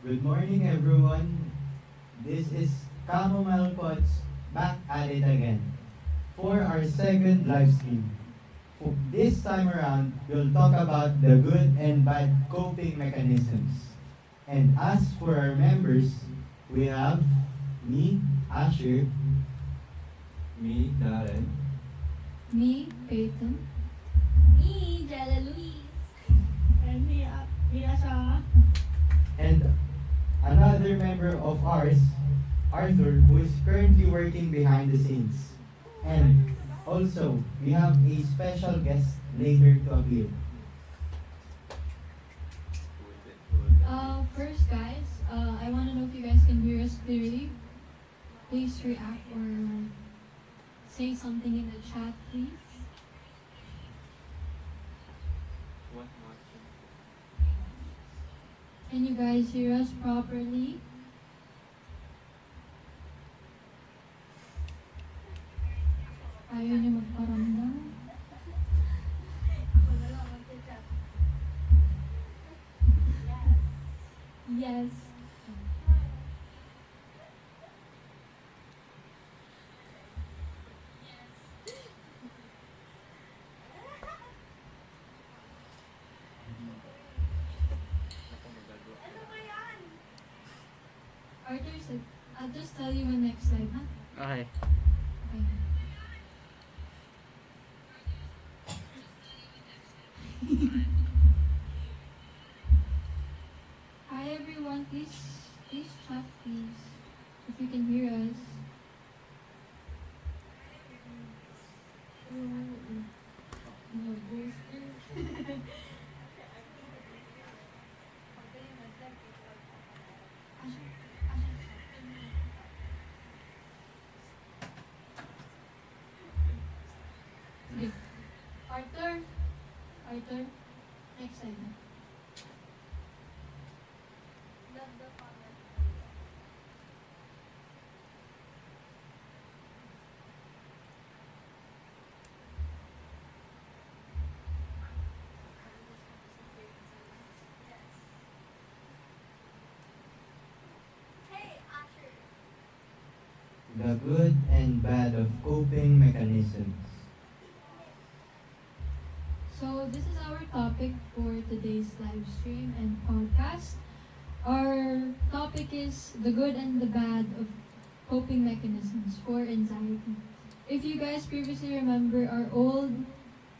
Good morning, everyone. This is Chamomile Pots back at it again for our second live stream. For this time around, we'll talk about the good and bad coping mechanisms. And as for our members, we have me, Asher, Me, Darren. Me, Peyton. Me, Jella Louise. And Mia Shaw. and another member of ours, Arthur, who is currently working behind the scenes. And also, we have a special guest later to appear. First, guys, I want to know if you guys can hear us clearly. Please react or say something in the chat, please. Can you guys hear us properly? Ayaw niyo magparamdam? Ako na lang mag-chat. Yes. Ano ba yan? Arthur said, I'll just tell you when next slide, huh? Okay. Okay. Hi everyone, please chat please. If you can hear us. Okay. Arthur, next slide. Love the comment. Hey, Asher. The good and bad of coping mechanisms. So this is our topic for today's live stream and podcast. Our topic is the good and the bad of coping mechanisms for anxiety. If you guys previously remember, our old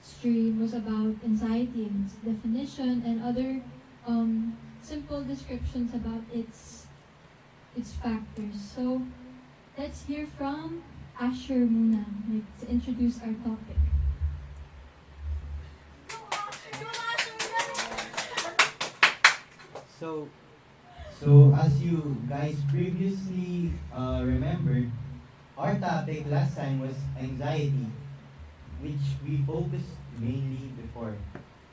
stream was about anxiety and its definition and other simple descriptions about its factors. So let's hear from Asher muna, like, to introduce our topic. Go, Asher! Go, Asher! So, so as you guys previously remembered, our topic last time was anxiety, which we focused mainly before.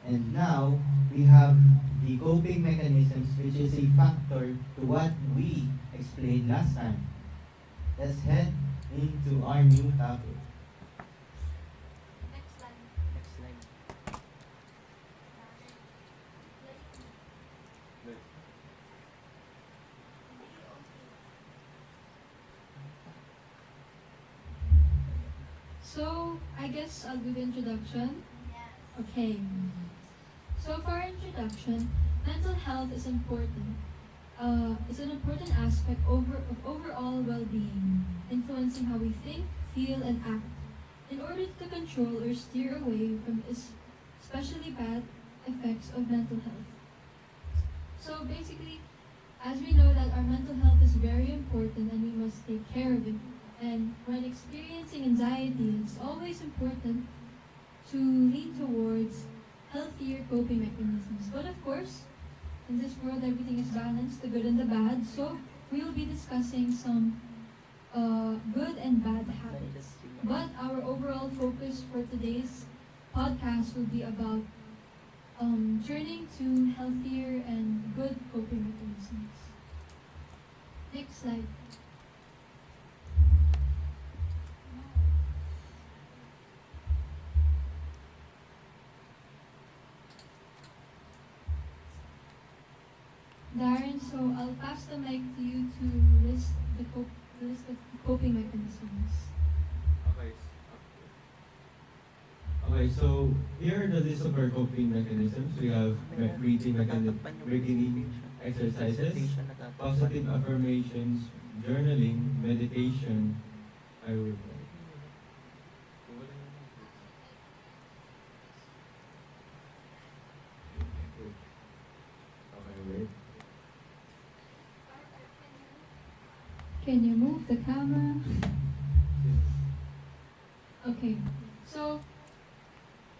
And now we have the coping mechanisms, which is a factor to what we explained last time. Let's head into our new topic. Next slide. Next slide. So, I guess I'll do the introduction. Yes. Okay. So, for our introduction, mental health is important. It's an important aspect of overall well-being, influencing how we think, feel, and act. In order to control or steer away from especially bad effects of mental health. So basically, as we know that our mental health is very important and we must take care of it. And when experiencing anxiety, it's always important to lean towards healthier coping mechanisms. But of course, in this world, everything is balanced, the good and the bad. So we will be discussing some good and bad habits. But our overall focus for today's podcast will be about turning to healthier and good coping mechanisms. Next slide. Darren, so I'll pass the mic to you to list list of coping mechanisms. Okay. Okay, so here are the list of our coping mechanisms. We have breathing exercises, positive affirmations, journaling, meditation. I will. Okay, wait. Can you move the camera? Okay, so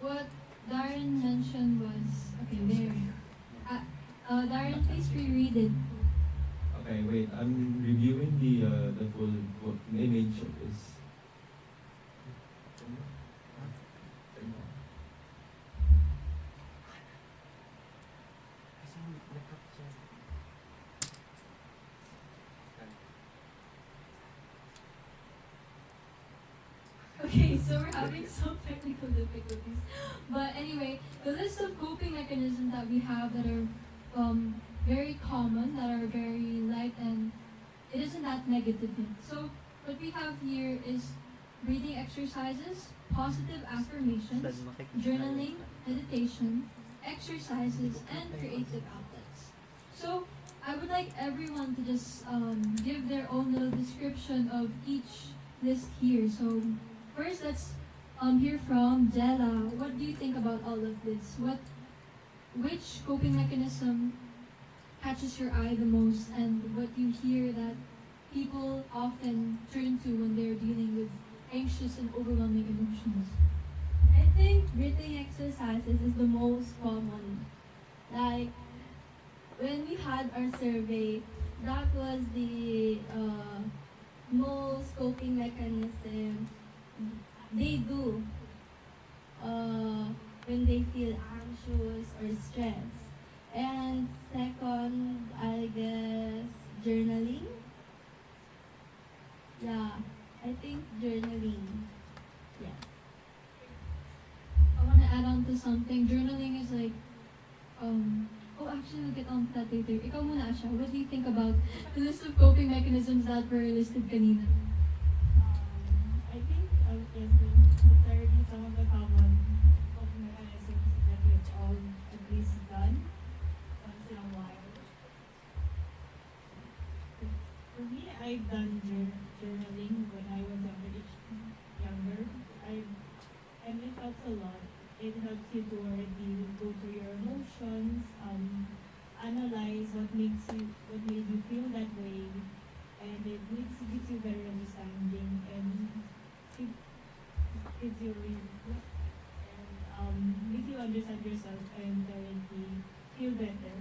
what Darren mentioned was okay. There. Darren, please reread it. Okay, wait. I'm reviewing the full image of this. Okay, so we're having some technical difficulties. But anyway, the list of coping mechanisms that we have that are very common, that are very light, and it isn't that negative yet. So what we have here is breathing exercises, positive affirmations, journaling, meditation, exercises, and creative outlets. So I would like everyone to just give their own little description of each list here. So first, let's hear from Jella. What do you think about all of this? Which coping mechanism catches your eye the most, and what you hear that people often turn to when they're dealing with anxious and overwhelming emotions? I think breathing exercises is the most common. Like when we had our survey, that was the most coping mechanism they do when they feel anxious or stressed. And second, I guess journaling. Yeah, I think journaling. Yeah. I want to add on to something. Journaling is like, oh, actually, we'll get on to that later. Ikaw muna, Asha. What do you think about the list of coping mechanisms that were listed kanina? I think it's already some of the common coping mechanisms that we've all at least done once in a while. For me, I've done journaling when I was younger. And it helps a lot. It helps you to already go through your emotions, analyze what made you feel that way, and it gives you better understanding and gives you make you understand yourself and already feel better.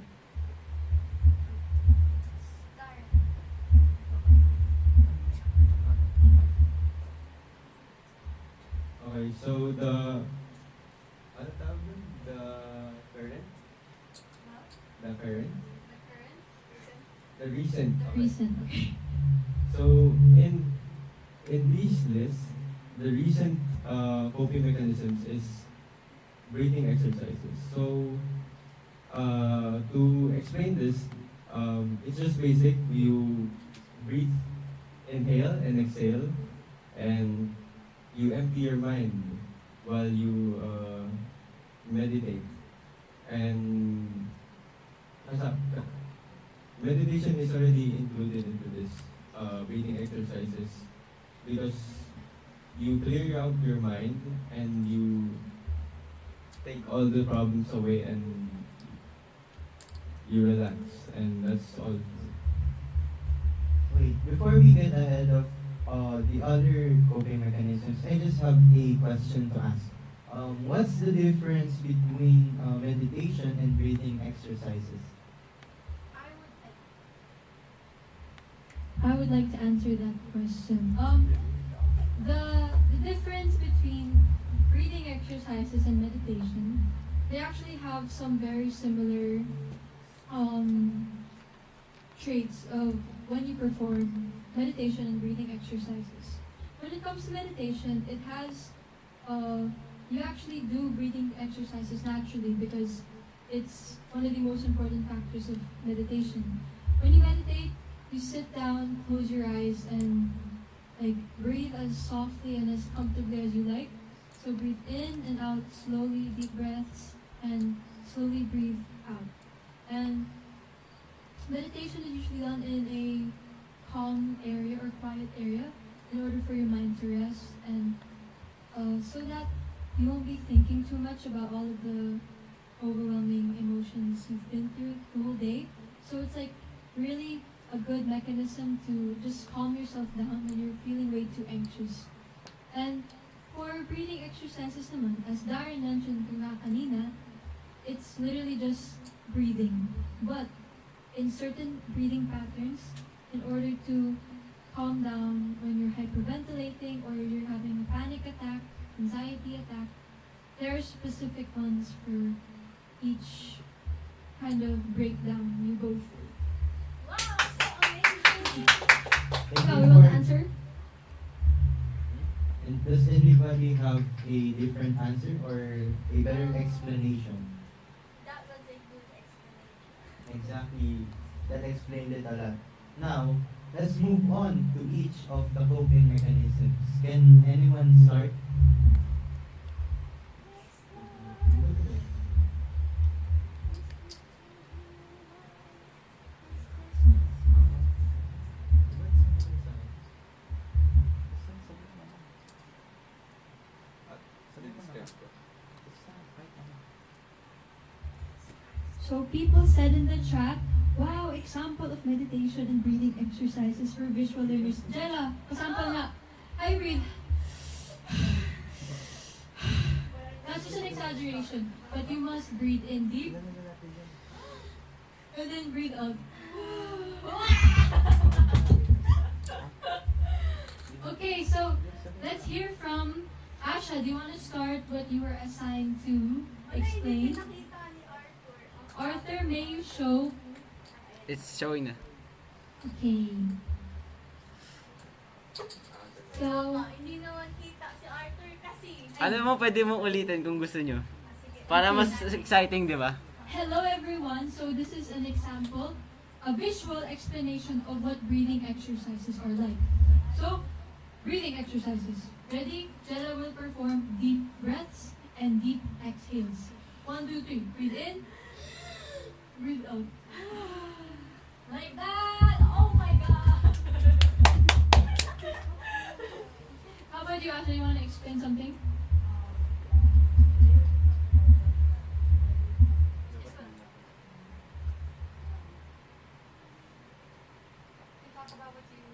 Start. Okay, so ano tawag dun? The current? The current? The current. The recent. Okay. Recent. Okay. So in these lists, the recent coping mechanisms is breathing exercises. So to explain this, it's just basic. You breathe, inhale and exhale, and you empty your mind while you meditate. And meditation is already included into this breathing exercises because you clear out your mind and you take all the problems away and you relax, and that's all. Wait, before we get ahead of the other coping mechanisms, I just have a question to ask. What's the difference between meditation and breathing exercises? I would like. I would like to answer that question. The difference between breathing exercises and meditation, they actually have some very similar traits of when you perform meditation and breathing exercises. When it comes to meditation, it has you actually do breathing exercises naturally because It's one of the most important factors of meditation. When you meditate, you sit down, close your eyes, and like breathe as softly and as comfortably as you like. So breathe in and out slowly, deep breaths, and slowly breathe out. And meditation is usually done in a calm area or quiet area in order for your mind to rest and so that you won't be thinking too much about all of the overwhelming emotions you've been through the whole day. So it's like really a good mechanism to just calm yourself down when you're feeling way too anxious. And for breathing exercises naman, as Darren mentioned kanina, it's literally just breathing. But in certain breathing patterns, in order to calm down when you're hyperventilating or you're having a panic attack, anxiety attack, there are specific ones for each kind of breakdown you go through. Wow, so amazing! Thank Ikaw, you you want to for. answer? And does anybody have a different answer or a better explanation? That was a good explanation. Exactly. That explained it a lot. Now, let's move on to each of the coping mechanisms. Can anyone start? So people said in the chat, wow, example of meditation and breathing exercises for visual learners. Jella, example nga. I breathe. That's just an exaggeration, but you must breathe in deep and then breathe out. Okay, so let's hear from Asha. Do you want to start what you were assigned to explain? Nakita ni Arthur. Arthur, may you show? It's showing na. Okay. So, Hindi naman kita si Arthur kasi. Ano mo, pwede mo ulitin kung gusto nyo. Sige. Para mas exciting, di ba? hello everyone. So this is an example, a visual explanation of what breathing exercises are like. So, breathing exercises. Ready? Jella will perform deep breaths and deep exhales. 1, 2, 3. Breathe in. Breathe out. Like that. Oh my god. How about you, Asha? You want to explain something? We talk about what you.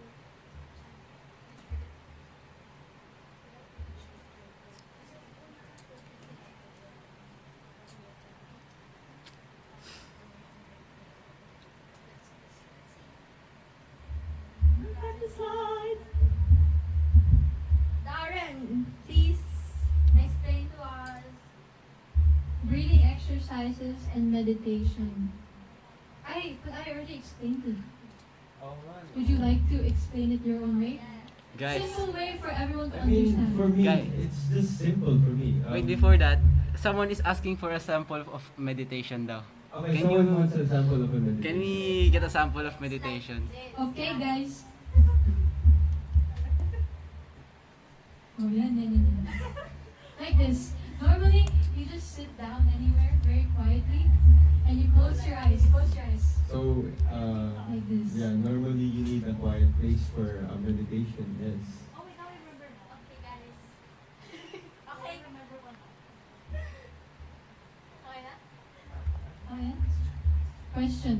Look at the slides. Darren, please explain to us. Breathing exercises and meditation. But I already explained it. Would you like to explain it your own way? Guys, Simple way for everyone to I mean, understand. for me, Guy. it's just simple for me. wait, before that, someone is asking for a sample of meditation daw. Okay, Can someone you- wants a sample of a meditation. Can we get a sample of meditation? Okay, guys. Oh, yan. Like this. Normally, you just sit down anywhere very quietly and you close your eyes. Close your eyes. So, Like this. yeah, normally you need a quiet place for meditation, yes. Oh, wait, now I remember. Okay, guys. Okay, remember one. Okay na? Oh, yeah. Question.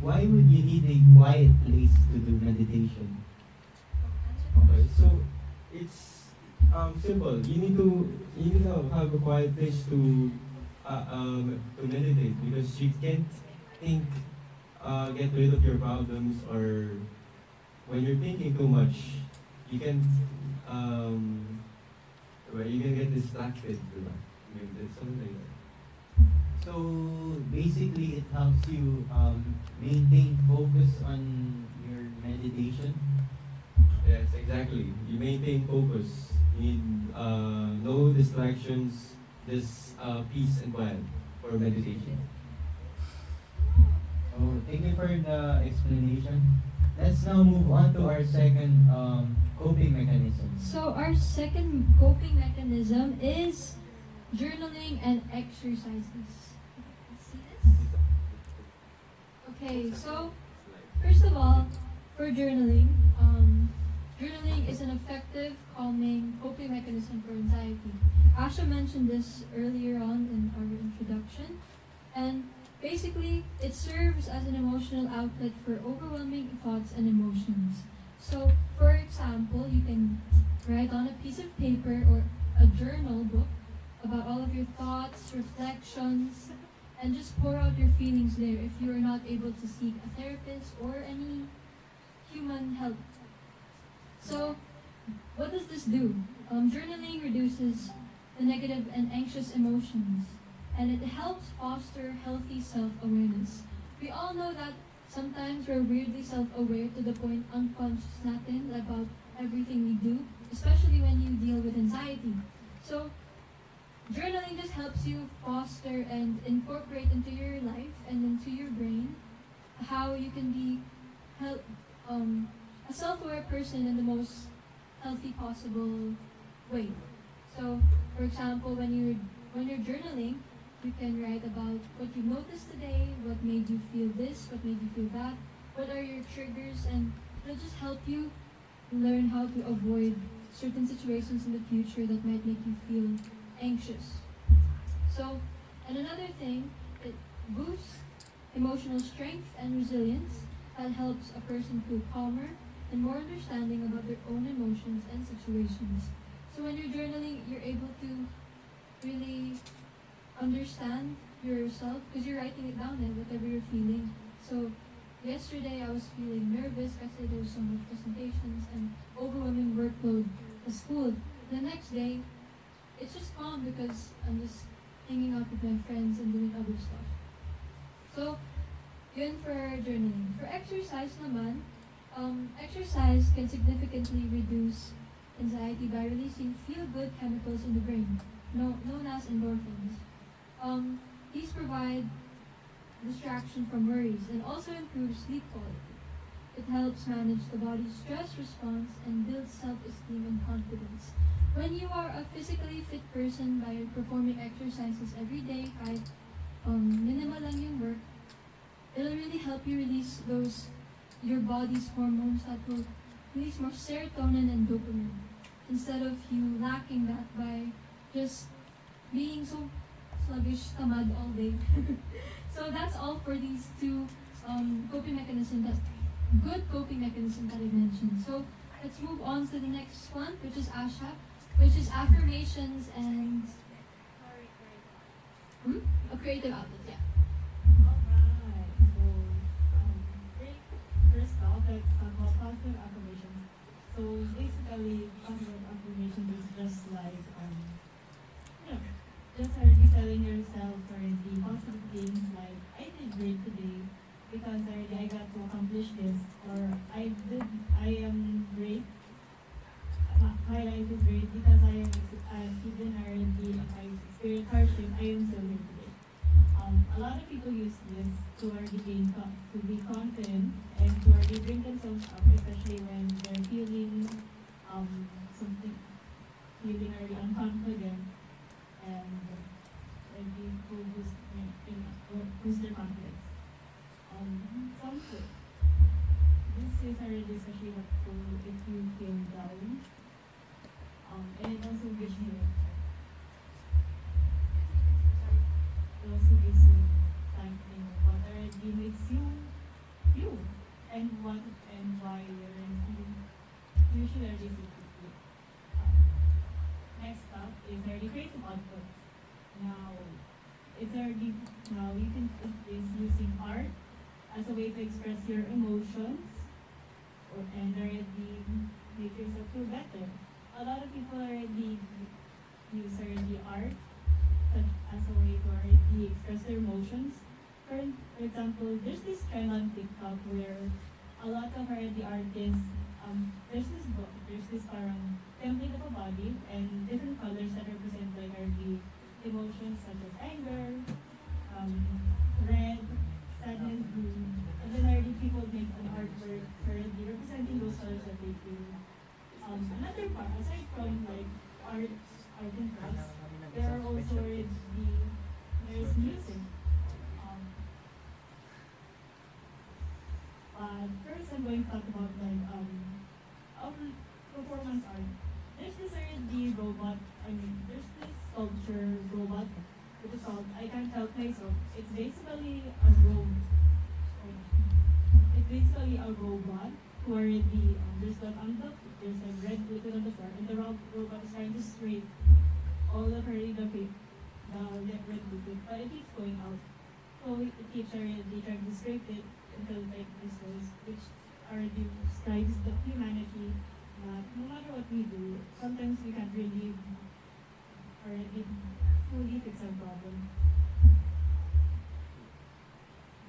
Why would you need a quiet place to do meditation? Okay, so it's simple. You need to have a quiet place to meditate because you can't think, get rid of your problems, or when you're thinking too much, you can you can get distracted, diba? It's something like that. So basically, it helps you maintain focus on your meditation. Yes, exactly. You maintain focus. You need no distractions. just peace and quiet for meditation. Oh, thank you for the explanation. Let's now move on to our second coping mechanism. So our second coping mechanism is journaling and exercises. See this? Okay, so first of all, for journaling, journaling is an effective, calming coping mechanism for anxiety. Asha mentioned this earlier on in our introduction, and basically, it serves as an emotional outlet for overwhelming thoughts and emotions. So, for example, you can write on a piece of paper or a journal book about all of your thoughts, reflections, and just pour out your feelings there if you are not able to seek a therapist or any human help. So, what does this do? Journaling reduces the negative and anxious emotions, and it helps foster healthy self-awareness. We all know that sometimes we're weirdly self-aware to the point unconscious natin about everything we do, especially when you deal with anxiety. So, journaling just helps you foster and incorporate into your life and into your brain how you can be help, a self-aware person in the most healthy possible way. So, for example, when you're journaling, you can write about what you noticed today, what made you feel this, what made you feel that, what are your triggers, and it'll just help you learn how to avoid certain situations in the future that might make you feel anxious. So, and another thing, it boosts emotional strength and resilience that helps a person feel calmer and more understanding about their own emotions and situations. So when you're journaling, you're able to really understand yourself because you're writing it down and whatever you're feeling. So yesterday I was feeling nervous because there was so much presentations and overwhelming workload at school. The next day, it's just calm because I'm just hanging out with my friends and doing other stuff. So, yun for journaling. For exercise naman, exercise can significantly reduce anxiety by releasing feel-good chemicals in the brain, known as endorphins. These provide distraction from worries and also improve sleep quality. It helps manage the body's stress response and builds self-esteem and confidence. When you are a physically fit person by performing exercises every day, kahit minimal lang yung work, it'll really help you release your body's hormones that will release more serotonin and dopamine instead of you lacking that by just being so sluggish, tamad all day. So that's all for these two coping mechanisms, that good coping mechanism that I mentioned. So let's move on to the next one, which is Asha, which is affirmations and a creative outlet. Yeah. Alright, so great. First off, let's talk about positive affirmations. So basically, positive affirmations is just like you know, just already telling yourself already positive things like I did great today because already I got to accomplish this, or I am great. My life is great because even already if I experience hardship, I am still here today. A lot of people use this to already to be confident and to already bring themselves up, especially when they're feeling something, feeling already unconfident, and already to boost their confidence. Some this is already especially helpful if you feel down, and it also gives you time to think of what already makes you and what and why you should already do it. Next up is already creative output. Now it's already now you can put this using art as a way to express your emotions and already make yourself feel better. A lot of people already use already art such as a way to already express their emotions. For example, there's this trend on TikTok where a lot of already artists, there's this parang template of a body and different colors that represent like already from like art and crafts, there are also there's music. Um, but first, I'm going to talk about performance art. There's this already robot. There's this sculpture robot which is called I Can't Help Myself. It's basically a robot. It's basically a robot who already there's like there's like red liquid on the floor, and the robot is trying to scrape all of her the red liquid, but it keeps going out. So it keeps already trying to scrape it until like this goes, which already describes the humanity that no matter what we do, sometimes we can't really already fully fix our problem.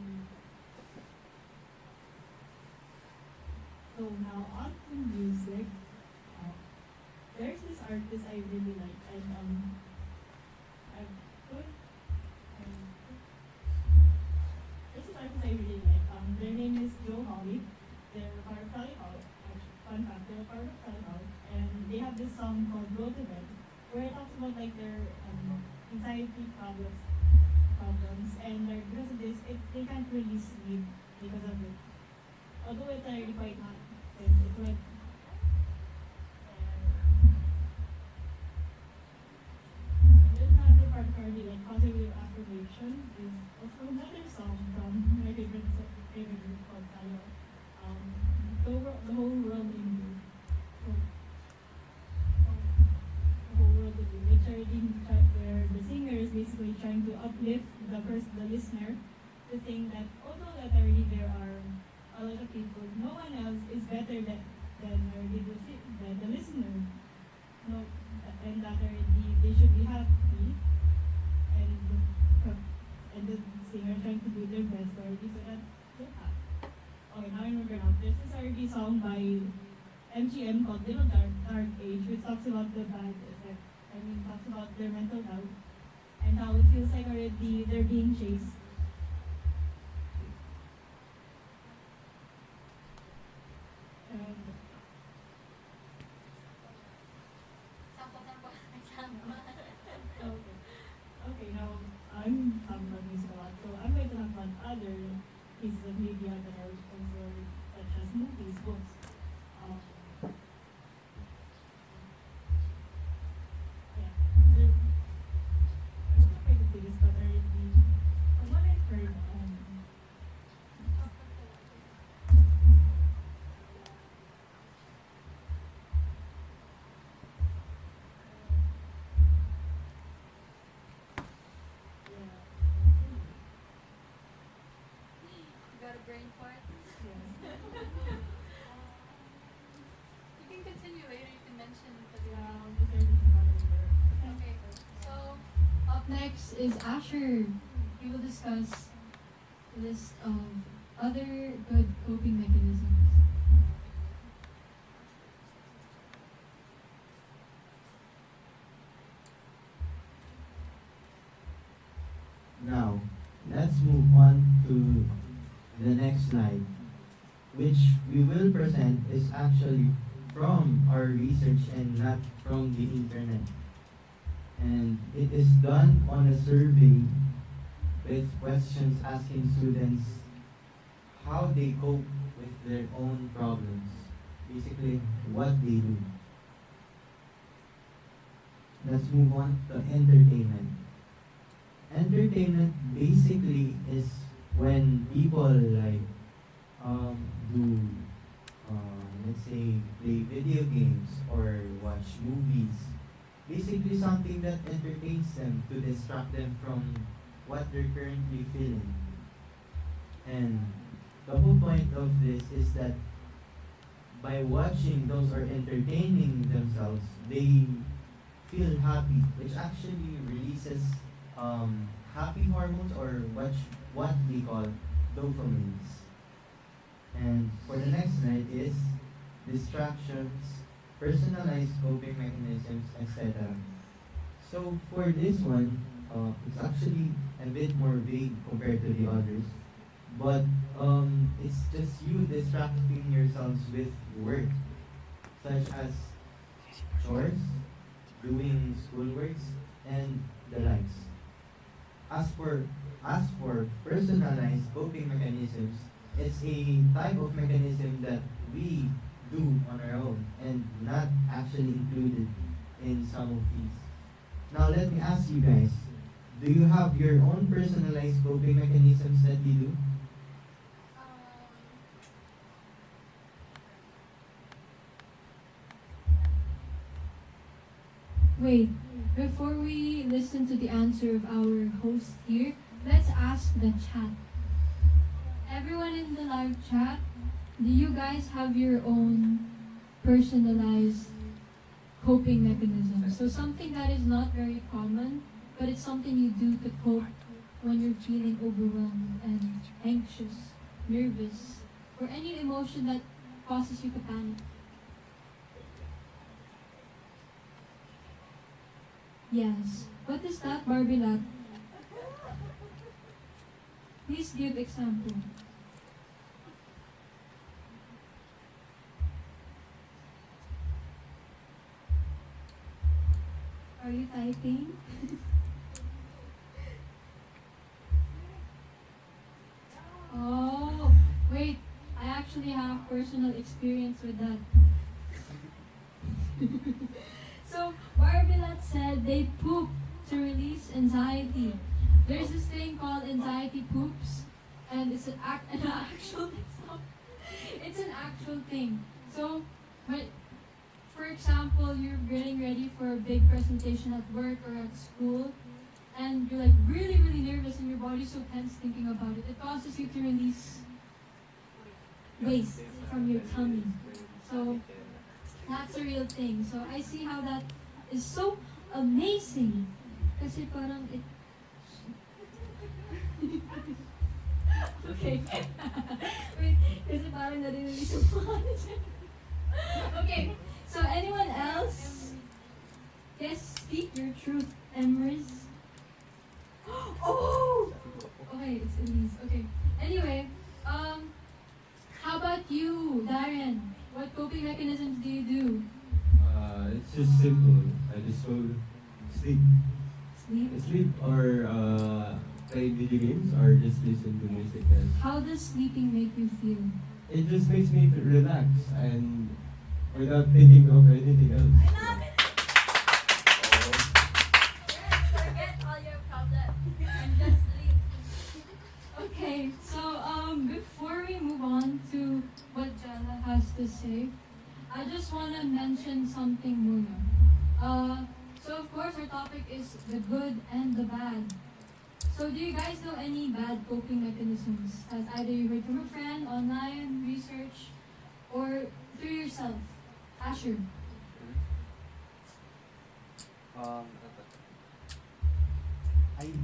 Mm. So now on to music. Uh, there's this artist I really like, and I've put there's this artist I really like. Their name is Joe Holly. They're part of Cali Hall. Actually, fun fact, they're part of Cali Hall, and they have this song called "Go to Bed," where it talks about like their anxiety problems, and because of this, they can't really sleep because of it. Although it's already quite hot, it went. There's another part for the like positive affirmation is also another song from my favorite group called Tayo. The whole world in you. So, the whole world in you. Which where the singer is basically trying to uplift the listener to think that although that already there are a lot of people, no one else is better than already the listener. No, and that already they should be happy, and the singer trying to do their best already so that they're happy. Okay, now I remember now. There's this already song by MGM called Little Dark Age, which talks about the bad effect. Talks about their mental health and how it feels like already they're being chased. And Sample, example. okay, now I'm talking about music a lot, so I'm going to talk about other pieces of media that are also such as movies, books. Um, yeah, I'm not going to say this, but already, from what I've heard, yeah, Got a brain fart? yes. You can continue later, you can mention it as Yeah, well. I'll just everything about it. Okay, so Up next is Asher. He will discuss a list of other good coping mechanisms. Now, let's move on to the next slide, which we will present is actually from our research and not from the internet. And it is done on a survey with questions asking students how they cope with their own problems, basically what they do. Let's move on to entertainment. Entertainment basically is when people like do let's say play video games or watch movies. Basically something that entertains them to distract them from what they're currently feeling. And the whole point of this is that by watching those or entertaining themselves, they feel happy, which actually releases happy hormones or what we call dopamines. And for the next slide is distractions, personalized coping mechanisms, etc. So for this one, it's actually a bit more vague compared to the others, but it's just you distracting yourselves with work, such as chores, doing schoolworks, and the likes. As for as for personalized coping mechanisms, it's a type of mechanism that we do on our own and not actually included in some of these. Now let me ask you guys, do you have your own personalized coping mechanisms that you do? Wait, before we listen to the answer of our host here, let's ask the chat. Everyone in the live chat, do you guys have your own personalized coping mechanism? So something that is not very common, but it's something you do to cope when you're feeling overwhelmed and anxious, nervous, or any emotion that causes you to panic. Yes. What is that, Barbilat? Please give example. Are you typing? Oh, wait. I actually have personal experience with that. So, Barbilat said they poop to release anxiety. There's this thing called anxiety poops, and it's an actual it's an actual thing. So, when, for example, you're getting ready for a big presentation at work or at school, and you're like really, really nervous, and your body's so tense thinking about it. It causes you to release waste from your tummy. So, that's a real thing. So I see how that is so amazing. Kasi parang it... Okay. Wait, kasi parang nare-release yung mga ano dyan. Okay, so anyone else? Yes, speak your truth, Emrys. Oh! Okay, it's Elise. Okay. Anyway, how about you, Darren? What coping mechanisms do you do? It's just simple. I just go sleep. Sleep? Sleep or play video games or just listen to music. And How does sleeping make you feel? it just makes me relax and without thinking of anything else. I love it! Forget all your problems and just sleep. Okay, so before we move on to what Jella has to say, I just want to mention something muna. So of course our topic is the good and the bad. So do you guys know any bad coping mechanisms that either you heard from a friend, online, research, or through yourself? Asher. I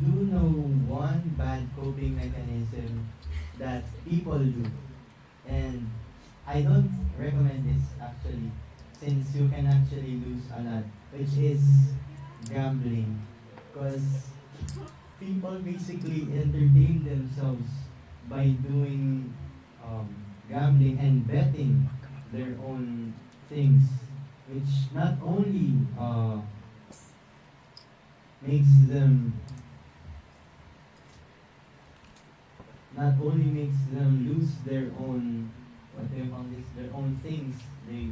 do know one bad coping mechanism that people do. And I don't recommend this actually, since you can actually lose a lot, which is gambling. Because people basically entertain themselves by doing gambling and betting their own things, which not only makes them lose their own what they call this their own things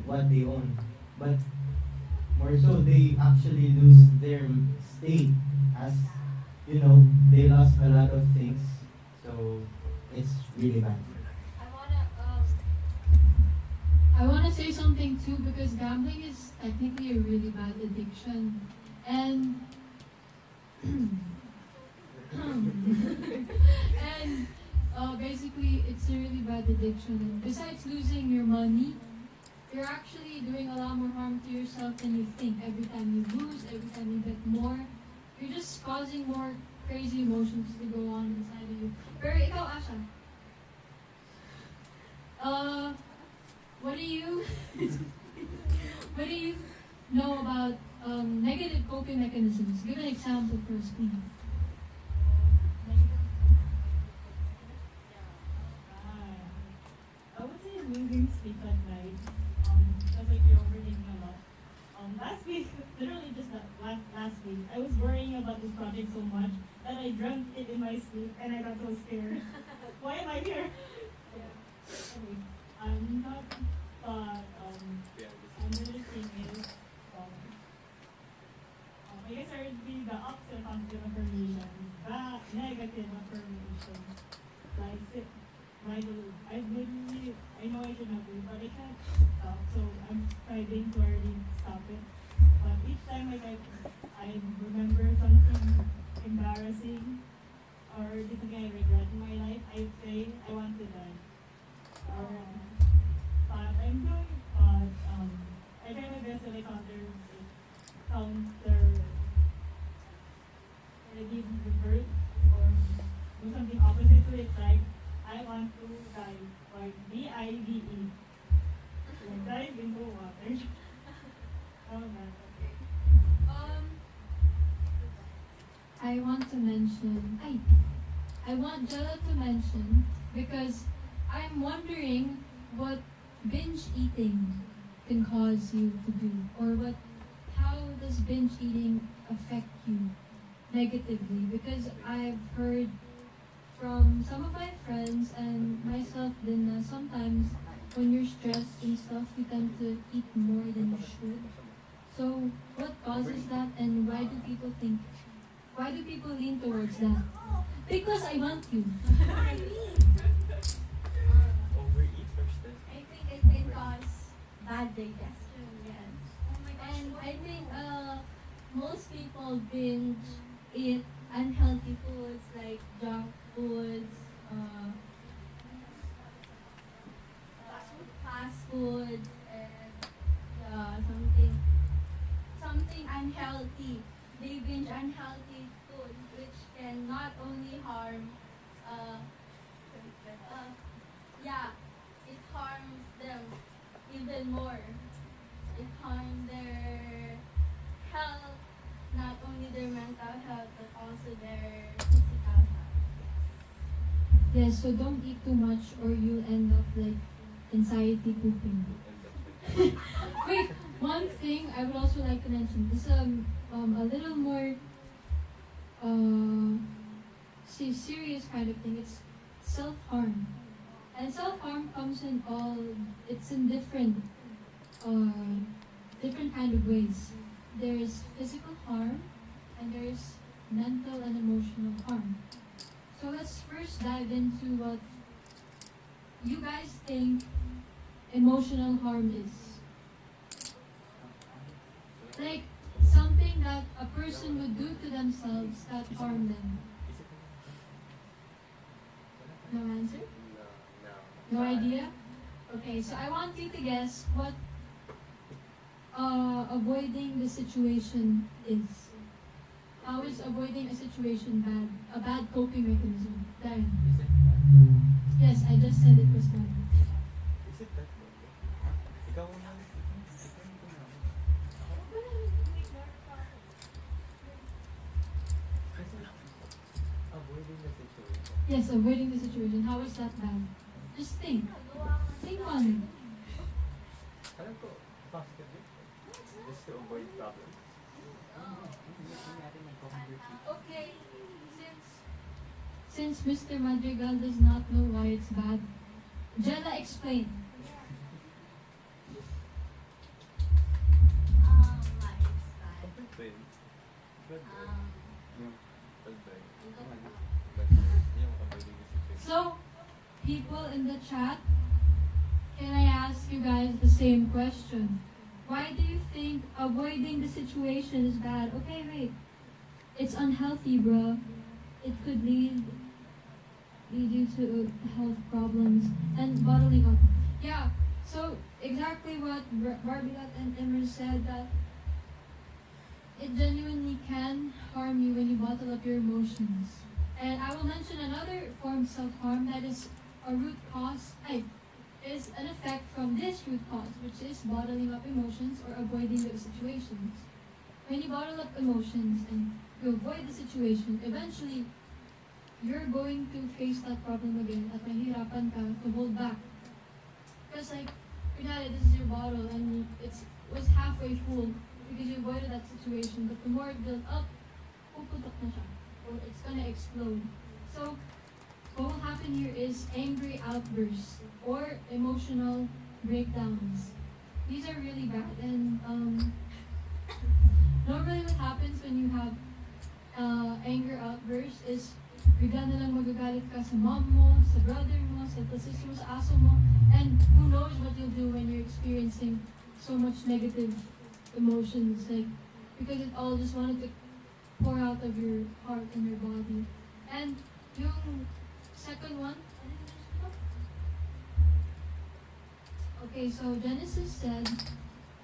what they own, but more so they actually lose their state, as you know, they lost a lot of things, so it's really bad. I wanna say something too because gambling is technically a really bad addiction, and and basically it's a really bad addiction. And besides losing your money, you're actually doing a lot more harm to yourself than you think. Every time you lose, every time you bet more, you're just causing more crazy emotions to go on inside of you. Pero ikaw, Asha, what do you what do you know about negative coping mechanisms? Give an example first, please. I would say losing sleep at night. Because like you're overthinking a lot. last week, literally just last week, I was worrying about this project so much that I dreamt it in my sleep and I got so scared. Why am I here? Yeah. Anyway, I'm not, but another thing is, I guess I would be the opposite of positive affirmations, but negative affirmations. Like, I know I should not do it, but I can't stop, so I'm striving to already stop it. But each time I remember something embarrassing or something I regret in my life, I say I want to die. Or, but I try my best to like give revert or do something opposite to it, like I want to die or DIVE. Like dive into water. Oh man. Um, I want to mention. I want Jella to mention because I'm wondering what binge eating can cause you to do, or how does binge eating affect you negatively? Because I've heard from some of my friends and myself then sometimes when you're stressed and stuff, you tend to eat more than you should. So what causes that, and why do people lean towards that? Because I want you. Overeat or stress? I think it can cause bad digestion, yes. Oh my gosh. And I think most people binge eat unhealthy foods like junk foods, fast foods, and something unhealthy. They binge unhealthy foods, which can not only harm, uh, yeah, it harms them even more. It harms their health, not only their mental health, but also their physical health. Yes, so don't eat too much or you'll end up like anxiety pooping. Wait, one thing I would also like to mention. This is a little more serious kind of thing. It's self-harm. And self-harm comes in it's in different kind of ways. There's physical harm and there's mental and emotional harm. So let's first dive into what you guys think emotional harm is. Like something that a person would do to themselves that harm them. No answer? No idea? Okay, so I want you to guess what avoiding the situation is. How is avoiding a situation bad? A bad coping mechanism. Darren. Is it that? Yes, I just said it was bad. Is it that? Ikaw na. Avoiding the situation. Yes, avoiding the situation. How is that bad? Just think. Think on it. Alam ko, positive yun. Just to avoid problems. Okay, Since Mr. Madrigal does not know why it's bad, Jella, explain. Why it's bad. Good ba yun? Good ba yun? Um, Good ba yun? hindi ko alam. But yung avoiding the situation. So, people in the chat, can I ask you guys the same question? Why do you think avoiding the situation is bad? Okay, wait. It's unhealthy, bro. It could lead you to health problems and bottling up. Yeah, so exactly what Barbilat and Emmer said, that it genuinely can harm you when you bottle up your emotions. And I will mention another form of self-harm that is a root cause, is an effect from this root cause, which is bottling up emotions or avoiding those situations. When you bottle up emotions and you avoid the situation, eventually you're going to face that problem again at mahirapan ka to hold back. Because like, kunyari, this is your bottle and it was halfway full because you avoided that situation. But the more it builds up, puputok na siya, or it's gonna explode. So what will happen here is angry outbursts or emotional breakdowns. These are really bad, and normally what happens when you have anger outbursts is bigla na lang magagalit ka sa mom mo, sa brother mo, sa sister mo, sa aso mo, and who knows what you'll do when you're experiencing so much negative emotions, like, because it all just wanted to pour out of your heart and your body. And yung second one, okay, so Genesis said,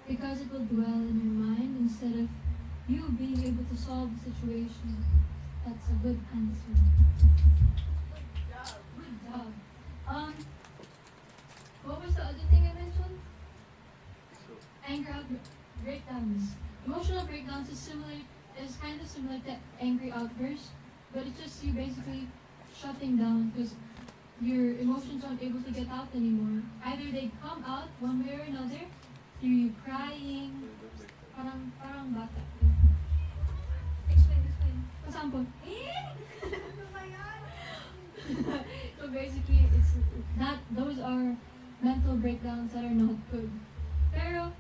because it will dwell in your mind instead of you being able to solve the situation. That's a good answer. Good job. What was the other thing I mentioned? Anger breakdowns. Emotional breakdowns is kind of similar to angry outbursts, but it's just you basically shutting down because your emotions aren't able to get out anymore. Either they come out one way or another through you crying, parang bata. Explain. For example, Ano ba yan? so basically, it's that those are mental breakdowns that are not good. Pero,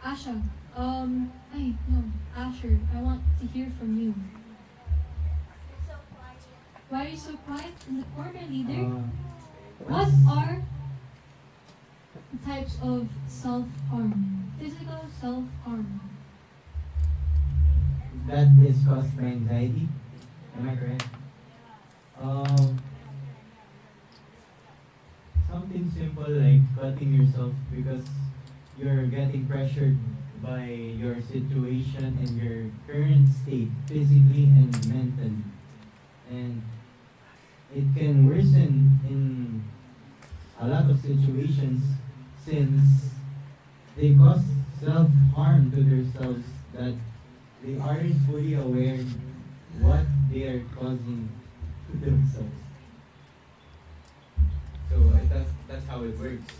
Asha, Asher, I want to hear from you. You're so quiet. Why are you so quiet in the corner, leader? What What's- are the types of self-harm? Physical self-harm. That is caused by anxiety. Am I correct? Something simple like cutting yourself because you're getting pressured by your situation and your current state, physically and mentally. And it can worsen in a lot of situations since they cause self-harm to themselves that they aren't fully aware what they are causing to themselves. So that's how it works.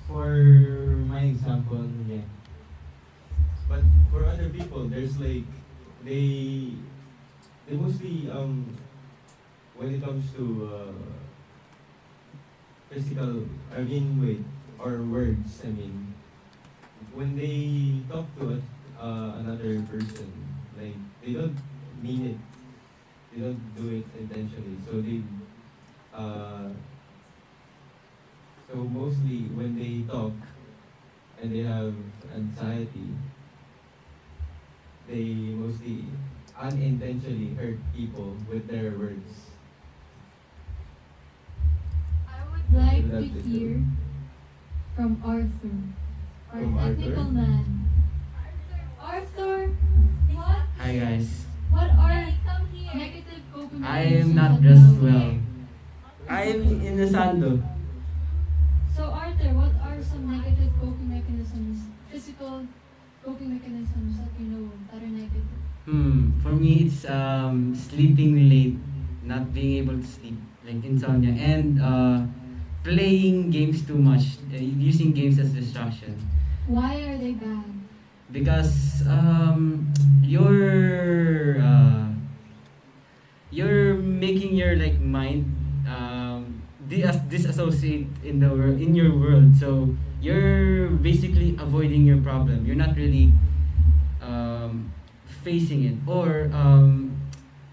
For my example, yeah. But for other people, there's like they mostly when it comes to physical, or words, when they talk to another person, like they don't mean it, they don't do it intentionally. So mostly when they talk and they have anxiety, they mostly unintentionally hurt people with their words. I would Like to That's it. hear from Arthur, our From Arthur? technical man. Arthur, what? Hi guys. What are come here. negative coping I mechanisms am not that dressed you well. have? I am in the sando. So Arthur, what are some negative coping mechanisms, physical coping mechanisms that you know of that are negative? For me it's sleeping late, not being able to sleep, like insomnia, and playing games too much, using games as distraction. Why are they bad? Because you're making your like mind disassociate in your world, so you're basically avoiding your problem, you're not really facing it, or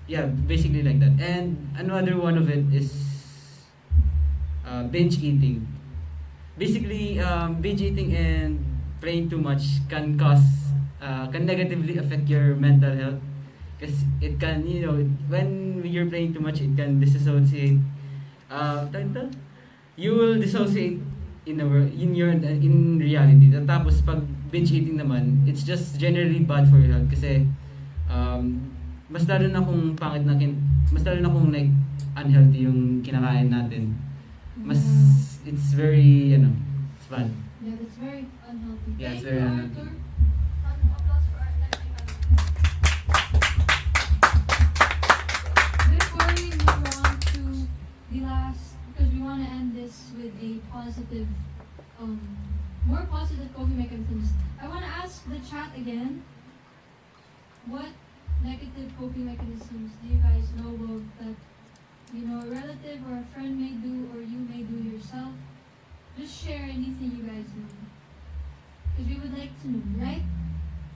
yeah, basically like that. And another one of it is binge eating. Basically, binge eating and playing too much can negatively affect your mental health, because it can, when you're playing too much, it can disassociate. Tawag ito? You will dissociate in reality. Tapos pag binge eating naman, it's just generally bad for your health, kasi mas lalo na kung mas lalo na kung like unhealthy yung kinakain natin. Mas it's very, it's bad. Yeah, that's very unhealthy. Yeah, it's Thank very you, unhealthy. Arthur. Applause for our technical. Before we move on to the last, because we want to end this with a positive, more positive coping mechanisms. again, what negative coping mechanisms do you guys know of that a relative or a friend may do or you may do yourself? Just share anything you guys know. Because we would like to know, right?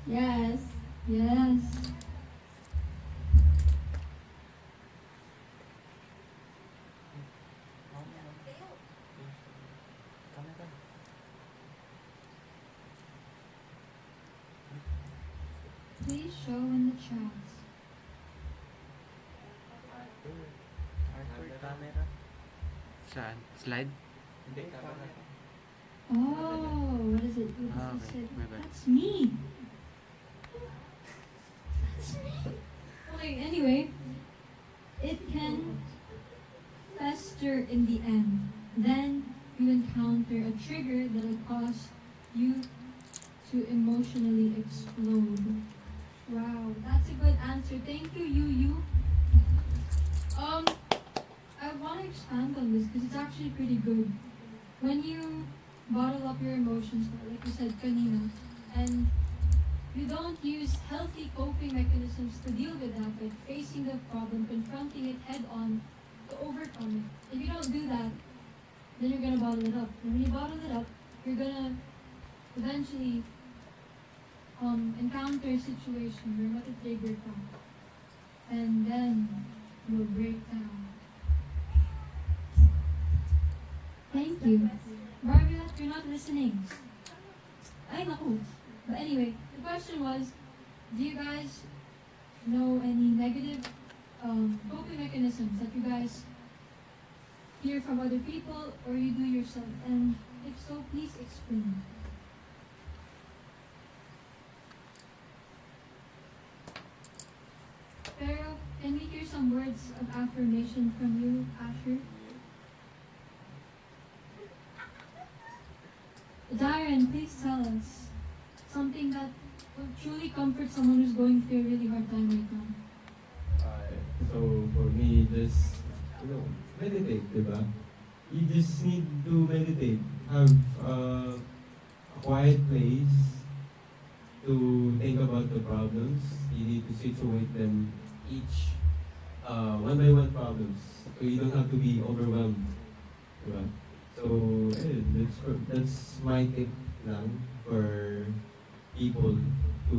Yes. Yes. Please show in the chats. Saan? Slide? Oh, what is it? What Ah, does it okay. say? My bad. That's me. That's me. Okay, anyway, it can fester in the end. Then you encounter a trigger that will cause you to emotionally explode. Wow, that's a good answer. Thank you, you. Um, I want to expand on this because it's actually pretty good. When you bottle up your emotions, like you said kanina, and you don't use healthy coping mechanisms to deal with that, like facing the problem, confronting it head on to overcome it. If you don't do that, then you're gonna bottle it up. And when you bottle it up, you're gonna eventually encounter a situation where matitrigger ka. And then you'll break down. Thank you. Barbie, you're not listening. I know. But anyway, the question was, do you guys know any negative coping mechanisms that you guys hear from other people or you do yourself? And if so, please explain. Pero, can we hear some words of affirmation from you, Asher? Darren, please tell us something that will truly comfort someone who's going through a really hard time right now. So for me, just meditate, diba? You just need to meditate. Have a quiet place to think about the problems. You need to situate them each one by one problems. So you don't have to be overwhelmed, diba? So that's my tip lang for people to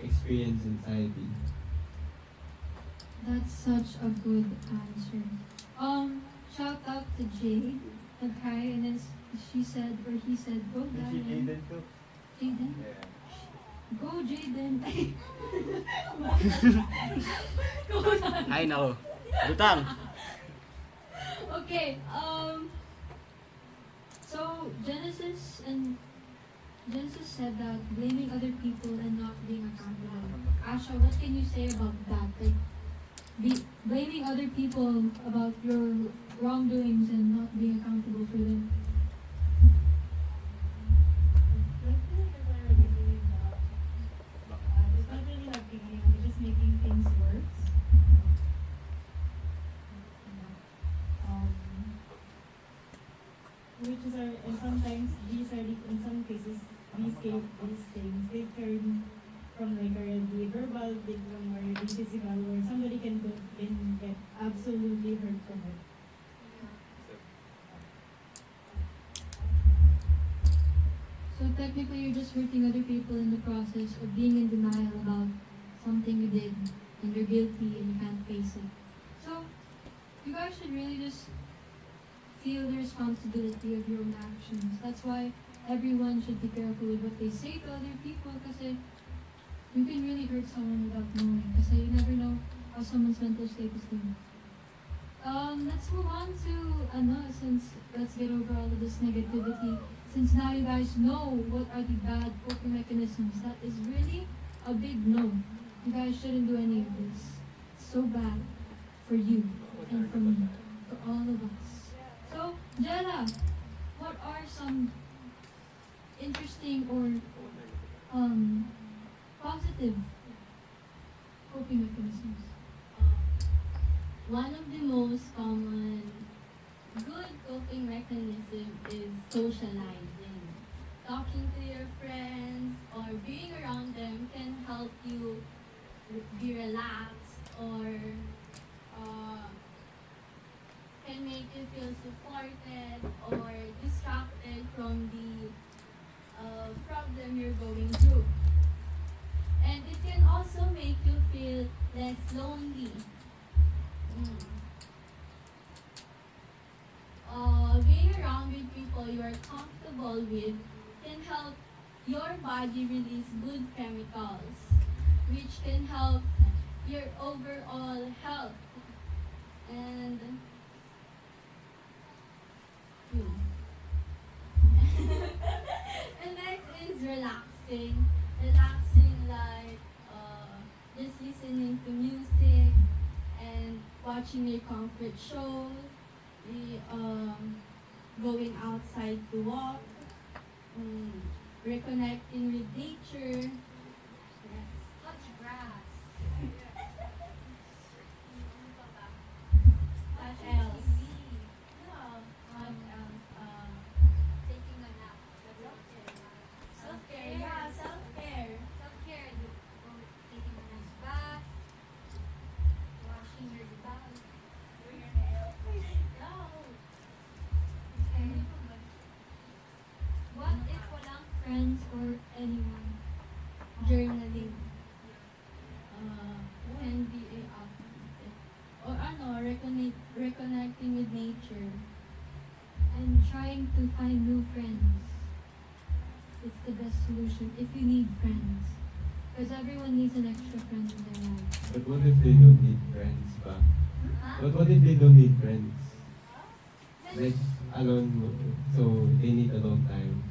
experience anxiety. That's such a good answer. Shout out to Jade. Okay, and then she said, or he said, go Darren. Jaden? Go Jaden. Go Darren. Ay, nako. Butang! Okay, so Genesis said that blaming other people and not being accountable. Asha, what can you say about that? Like, blaming other people about your wrongdoings and not being accountable for them. I feel like if I were doing that, it's not really helping anyone, it's just making things worse. Um, which is and sometimes in some cases, these things, they turn from like already verbal, they become already physical, where somebody can get absolutely hurt from it. So technically, you're just hurting other people in the process of being in denial about something you did, and you're guilty and you can't face it. So you guys should really just feel the responsibility of your own actions. That's why everyone should be careful with what they say to other people, because you can really hurt someone without knowing, because you never know how someone's mental state is doing. Let's move on to let's get over all of this negativity. Since now you guys know what are the bad coping mechanisms, that is really a big no. You guys shouldn't do any of this. It's so bad for you and for me, for all of us. So, Jella, what are some interesting or positive coping mechanisms? One of the most common good coping mechanism is socializing. Talking to your friends or being around be relaxed or uh, can make you feel supported or distracted from the problem you're going through. And it can also make you feel less lonely. Mm. Being around with people you are comfortable with can help your body release good chemicals, which can help your overall health. And hmm. And next is relaxing. Relaxing like just listening to music and watching your comfort shows, going outside to walk, mm, reconnecting with nature. Yes. Touch grass. What else? TV. Yeah. What else? Taking a nap. That's self-care. Self-care. Yeah, self-care. Self-care. Taking a nice bath. Washing your bag. Doing your nails. Yeah. Okay. What if walang friends or anyone? Journaling Can be a or reconnecting with nature. and trying to find new friends. It's the best solution if you need friends. Because everyone needs an extra friend in their life. But what if they don't need friends pa? But what if they don't need friends? Like, alone, so they need alone time.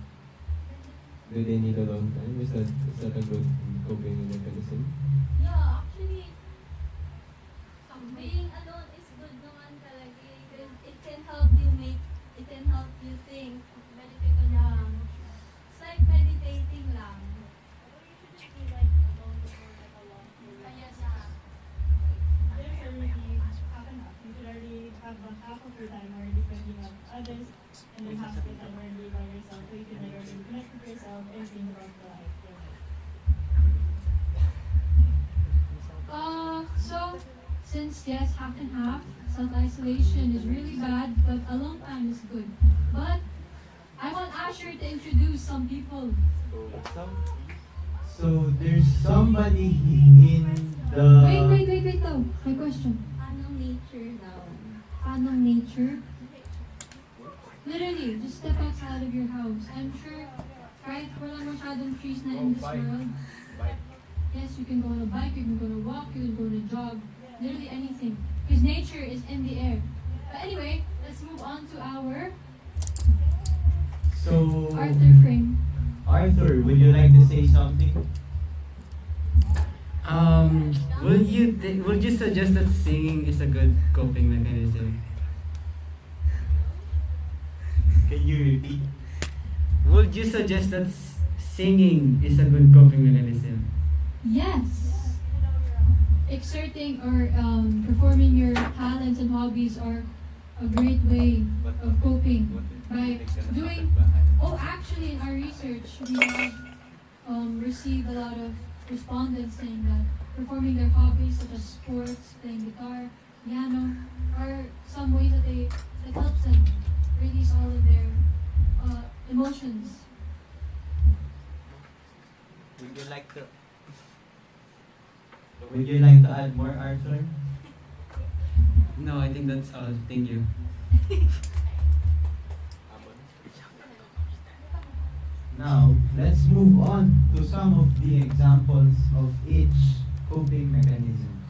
Do they need alone time? Is that a good coping mechanism? Yeah, actually, being alone is good naman talaga eh, because it can help you think. Meditate on lang. It's like meditating lang. Kaya sa There's already half and half. You should already have half of your time already spending on others, and then half of your time already by yourself. So you can like already connect with yourself and think about the life. So since yes, half and half, self-isolation is really bad, but alone time is good. But I want Asher to introduce some people. So there's somebody in the. Wait though. My question. anong nature daw. Anong nature? Literally, just step outside of your house. I'm sure kahit wala masyadong trees na in this world, yes, you can go on a bike, you can go on a walk, you can go on a jog, literally anything. Because nature is in the air. But anyway, let's move on to our So Arthur frame. Arthur, would you like to say something? Would you suggest that singing is a good coping mechanism? Can you repeat? Would you suggest that singing is a good coping mechanism? Yes. Exerting or performing your talents and hobbies are a great way of coping by doing. Oh, actually, in our research, we have received a lot of respondents saying that performing their hobbies such as sports, playing guitar, piano, are some ways that helps them release all of their emotions. Would you like to? Would you like to add more, Arthur? No, I think that's all. Thank you. Now, let's move on to some of the examples of each coping mechanism.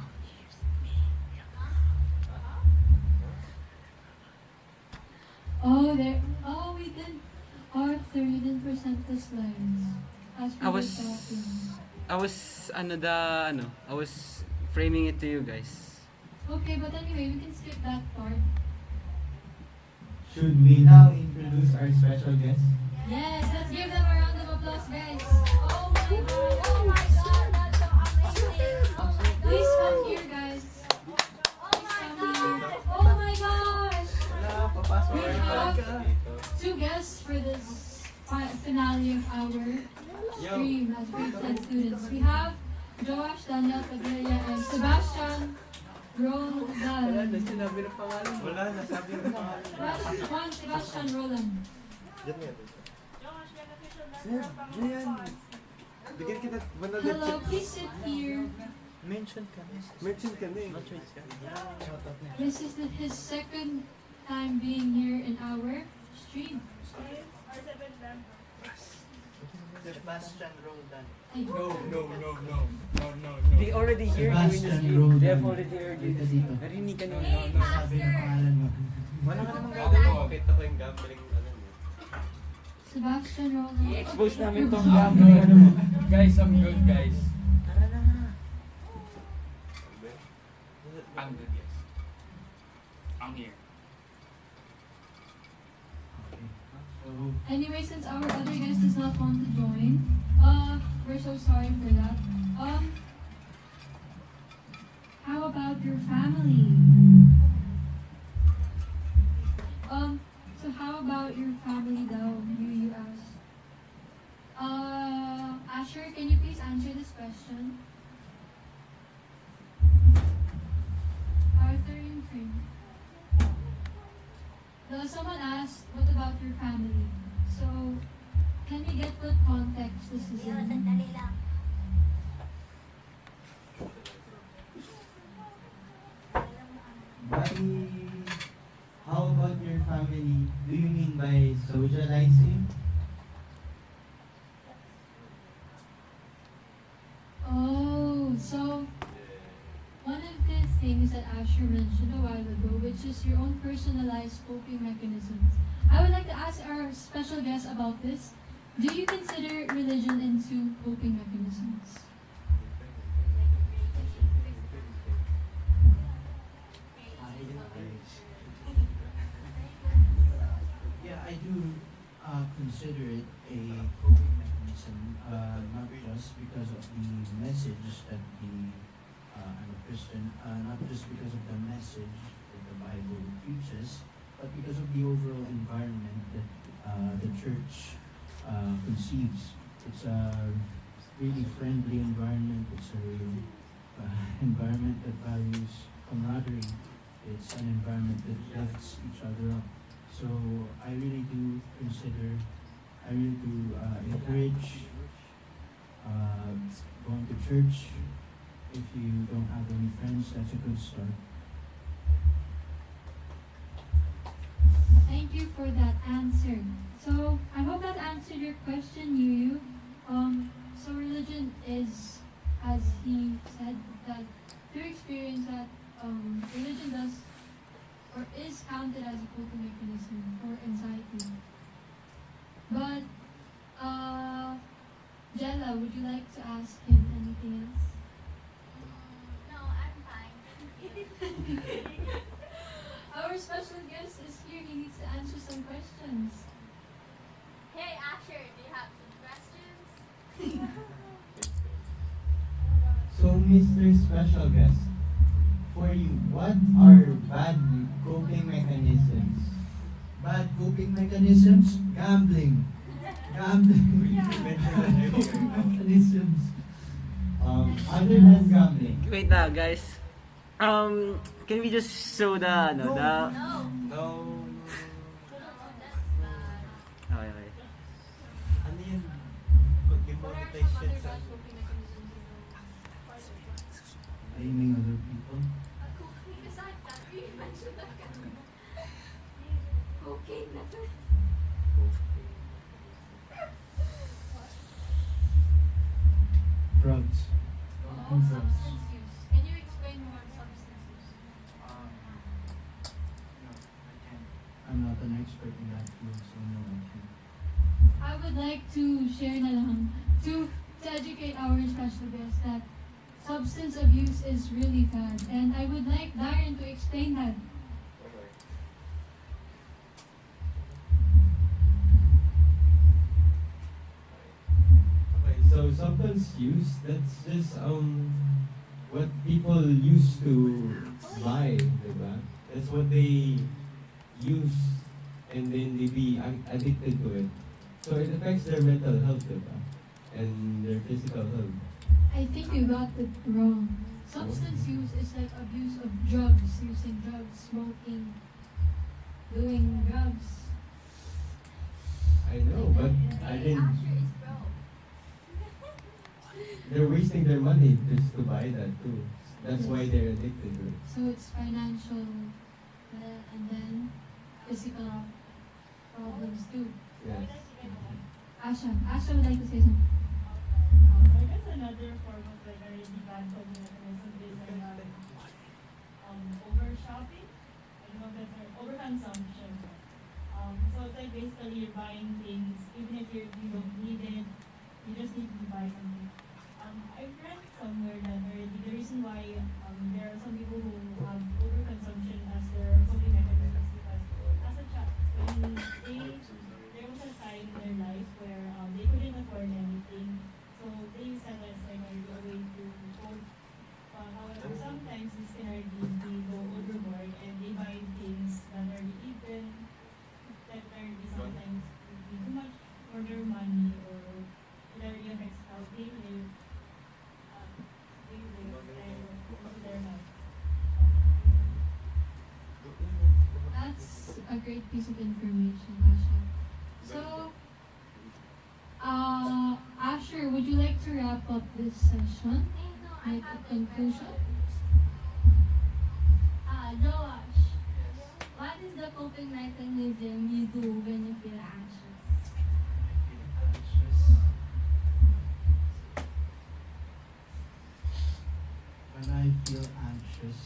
We didn't. Arthur, you didn't present the slides. As we I were was talking. I was framing it to you guys. Okay, but anyway, we can skip that part. Should we now introduce our special guest? Yes, let's give them a round of applause, guys. Oh my god, Oh my god, that's so amazing. Oh my god. please come here, guys. Oh my god. Oh my gosh! We have two guests for this finale of our stream as grade 10 students. We have Joash Daniel Padilla, and Sebastian Roland. sinabi ng pangalan. Wala, nasabi ng pangalan. Sebastian Roland. Josh, may official na Sir, yan. Bigyan kita 100 Hello, please sit here. Mention ka na eh. This is his second time being here in our stream. or 7 lang. Sebastian Roldan. Ay, They already heard you in the Sebastian street. Rodan. They have already heard you. Dito, dito. Narinig ka nung Hey, Sabi ng pangalan mo. Wala ka namang gagawin. Kita ko yung gambling ano mo. Sebastian Roland. I-expose namin tong Okay. gambling ano mo. Guys, I'm good, guys. Tara na. I'm good, guys. I'm here. So, Anyway, since our other guest does not want to join, we're so sorry for that. How about your family? So how about your family though? You asked. Asher, can you please answer this question? Arthur and Frank. Someone asked, what about your family? So, can we get what context this is in? Sandali lang. Buddy, how about your family? Do you mean by socializing? Oh, so one of the things that Asher mentioned a while ago, which is your own personalized coping mechanisms. I would like to ask our special guest about this. Do you consider religion into coping mechanisms? Yeah, I do consider it a coping mechanism, not just because of the message that I'm a Christian, not just because of the message that the Bible preaches, but because of the overall environment that the church conceives. It's a really friendly environment. It's a real environment that values camaraderie. It's an environment that lifts each other up. So I really do encourage going to church. If you don't have any friends, that's a good start. Thank you for that answer. So I hope that answered your question, Yu. So religion is, as he said, that through experience that religion does or is counted as a coping mechanism for anxiety. But Jella, would you like to ask him anything else? No, I'm fine. Our special guest is here. He needs to answer some questions. Hey, Asher, do you have some questions? So, Mr. Special Guest, for you, what are bad coping mechanisms? Bad coping mechanisms, gambling. Gambling. Coping mechanisms. Other than gambling, Wait na, guys. Can we just show the ano, the No. No. That's bad. Okay, okay. Ano yun? Pag demonetization sa... Blaming other people. Besides that, we mentioned that kanina. Cocaine na. Drugs. Oh, substance use. Can you explain more on substance use? No, I can't. I'm not an expert in that field, so no, I can't. I would like to share na lang to educate our special guest that substance abuse is really bad, and I would like Darren to explain that. Okay, so substance use, that's just what people used to buy, diba? That's what they use and then they be addicted to it. So it affects their mental health, diba? And their physical health. I think you got it wrong. Substance use is like abuse of drugs, using drugs, smoking, doing drugs. I know, but I The think Asher is broke. they're wasting their money just to buy that too. That's why they're addicted to it. So it's financial and then physical problems too. Yes. Asha would like to say something. I guess another form of like a really bad coping mechanism is over shopping. I don't know if that's right. Overconsumption. So it's like basically you're buying things even if you don't need it, you just need to buy something. I've read somewhere that already the reason why there are some people who have overconsumption as their coping mechanism is because as a child when there was a time in their life where they couldn't afford anything, so they use that as like a way to cope. However, sometimes this can already they go overboard and they buy things that already eaten, that already sometimes be too much for their money, or it already affects how they live. They live and also their health. That's a great piece of information, Asha. So, Asher, would you like to wrap up this session? I Make have a conclusion? Josh, what is the coping mechanism you do when you feel anxious? When I feel anxious,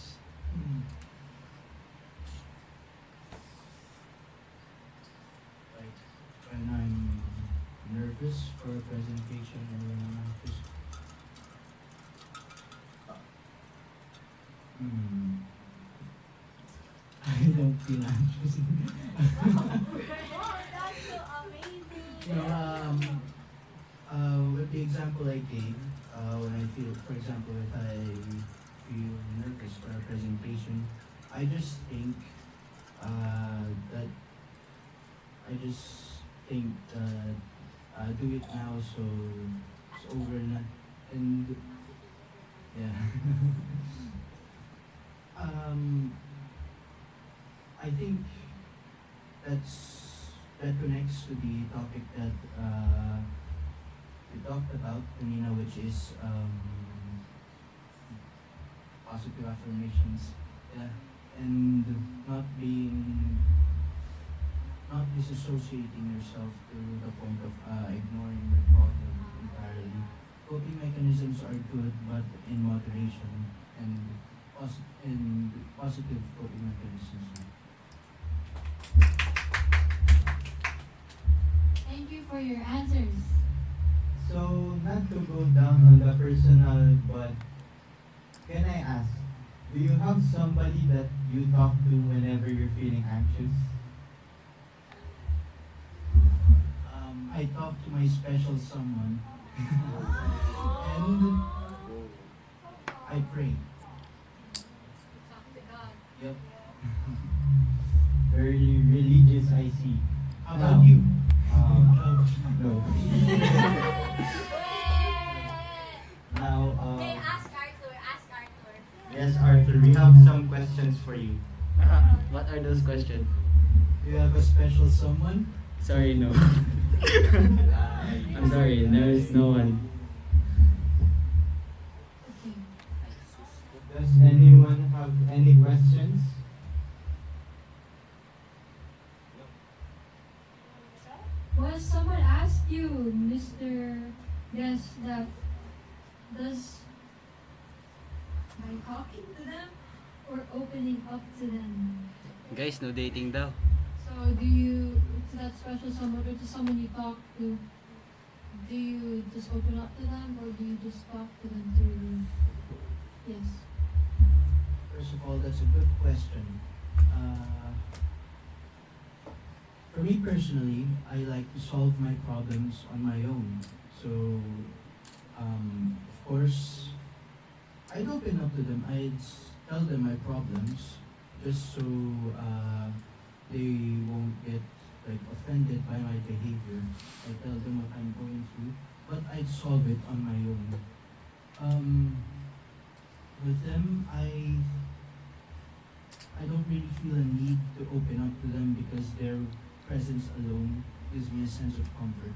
like when I'm nervous for a presentation or when I'm anxious, I don't feel anxious. Wow, that's so amazing. You know, with the example I gave, when I feel, for example, if I feel nervous for a presentation, I just think that do it now so it's over and yeah. I think that connects to the topic that we talked about, Nina, which is positive affirmations. Yeah, and not disassociating yourself to the point of ignoring your problem entirely. Coping mechanisms are good, but in moderation, and positive coping mechanisms. Thank you for your answers. So, not to go down on the personal, but can I ask, do you have somebody that you talk to whenever you're feeling anxious? I talk to my special someone, and I pray. Talk to God. Yep. Very religious, I see. How about you? No. Now, Okay, ask Arthur. Ask Arthur. yes, Arthur, we have some questions for you. What are those questions? Do you have a special someone? Sorry, no. I'm sorry, there is no one. Okay. Does anyone have any questions? Was someone asked you, Mr. Guest, that does by talking to them or opening up to them? Guys, no dating daw. So do you, to that special someone or to someone you talk to, do you just open up to them or do you just talk to them through? Yes. First of all, that's a good question. For me personally, I like to solve my problems on my own. So, of course, I'd open up to them. Tell them my problems just so they won't get like offended by my behavior. I tell them what I'm going through, but I'd solve it on my own. their presence alone gives me a sense of comfort.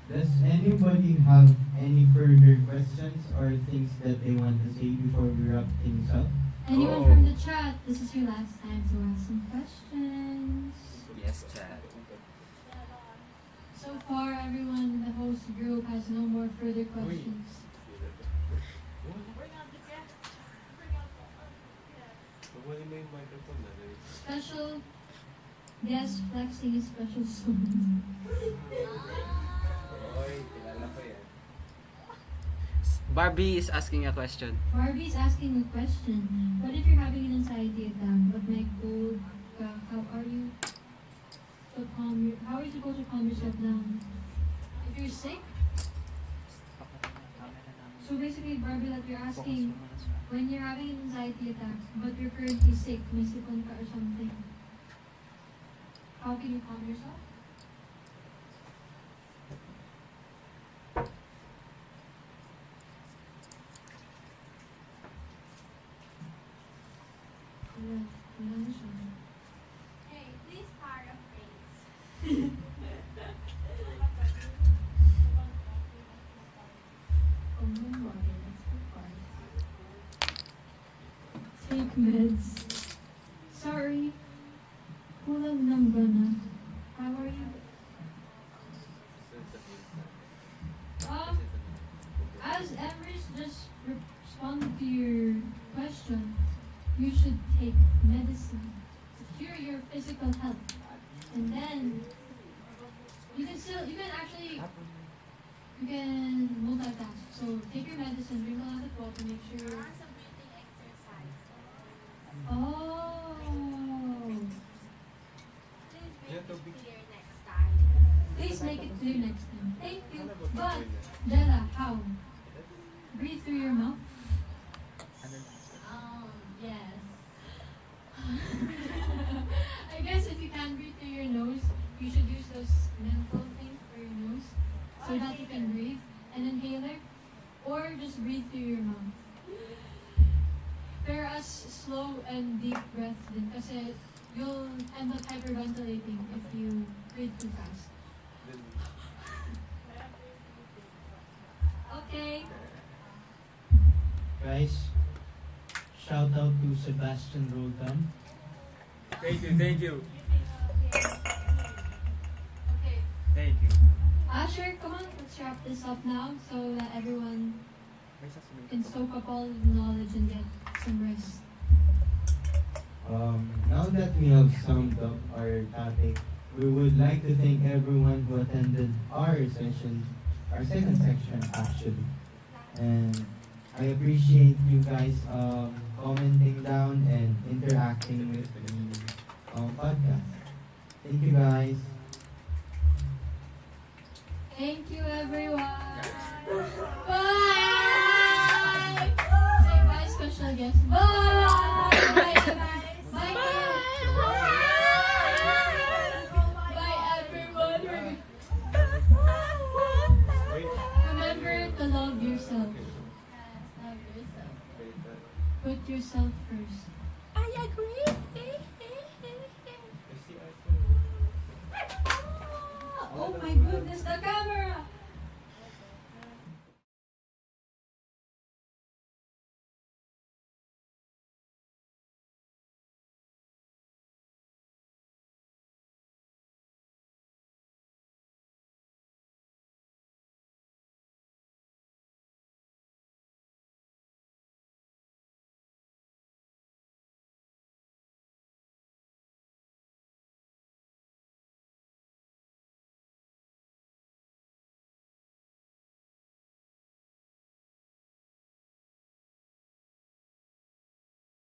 Does anybody have any further questions or things that they want to say before we wrap things up? Anyone Oh. from the chat, this is your last time to ask some questions. Yes, chat. So far, everyone in the host group has no more further questions. Special guest flexing is special soon. Barbie is asking a question. Barbie is asking a question. What if you're having an anxiety attack, but my goal, how are you how are you supposed to calm yourself down? If you're sick? So basically, Barbie, that you're asking, when you're having an anxiety attack, but you're currently sick, may sipon ka or something, how can you calm yourself? Wala na siya. Hey, please paraphrase. Common water, that's the part. Take meds. Sorry. Kulang ng gana. How are you? As Emrys just responded to your question, you should take medicine to cure your physical health. And then, you can multitask. So, take your medicine, drink a lot of water, make sure. Some breathing exercise. Oh. Please make it clear next time. Please make it clear next time. Thank you. But, Della, how? Breathe through your mouth. Yes. I guess if you can't breathe through your nose, you should use those menthol things for your nose so that you can breathe. An inhaler, or just breathe through your mouth. Pero as slow and deep breath din kasi you'll end up hyperventilating if you breathe too fast. Okay. Guys, shout out to Sebastian Roldan. Thank you, thank you. Okay. Thank you. Asher, come on, let's wrap this up now so that everyone can soak up all the knowledge and get some rest. Now that we have summed up our topic, we would like to thank everyone who attended our session, our second section actually. And I appreciate you guys commenting down and interacting with the podcast. Thank you guys. Thank you, everyone. Bye. Say bye, special guest. Bye.